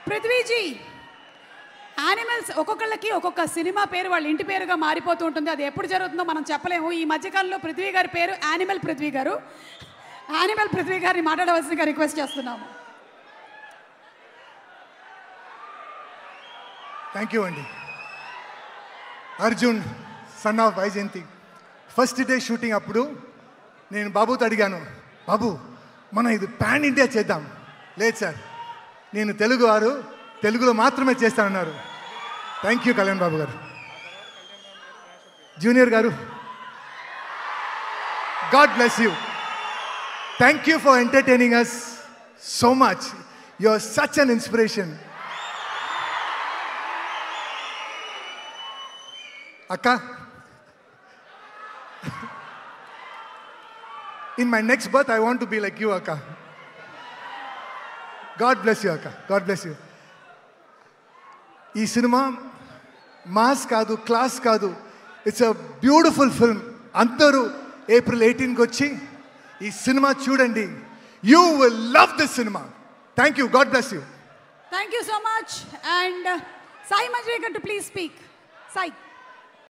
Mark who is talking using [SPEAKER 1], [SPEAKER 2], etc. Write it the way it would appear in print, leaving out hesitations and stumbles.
[SPEAKER 1] పృథ్వీజీ, animals ఒక్కొక్కళ్ళకి ఒక్కొక్క cinema పేరు వాళ్ళ ఇంటి పేరుగా మారిపోతూ ఉంటుంది. అది ఎప్పుడు జరుగుతుందో మనం చెప్పలేము. ఈ మధ్యకాలంలో పృథ్వీ గారి పేరు యానిమల్ పృథ్వీ గారు. యానిమల్ పృథ్వీ గారిని మాట్లాడవలసిందిగా రిక్వెస్ట్ చేస్తున్నాము.
[SPEAKER 2] థ్యాంక్ యూ అండి. Arjun son of Vyjayanthi first day shooting అప్పుడు నేను బాబుతో అడిగాను, బాబు మనం ఇది పాన్ ఇండియా చేద్దాం. లేదు సార్, నేను తెలుగువారు, తెలుగులో మాత్రమే చేస్తానన్నారు. థ్యాంక్ యూ కళ్యాణ్ బాబు గారు. జూనియర్ గారు, god bless you. Thank you for entertaining us so much. You are such an inspiration. అక్క, in my next birth I want to be like you, akka. God bless you, akka. God bless you. ఈ cinema mass కాదు, class కాదు, it's a beautiful film. అందరూ April 18కి వచ్చి ఈ cinema చూడండి. You will love this cinema. Thank you. God bless you.
[SPEAKER 1] Thank you so much. And Sai Manjrekar to please speak. Sai.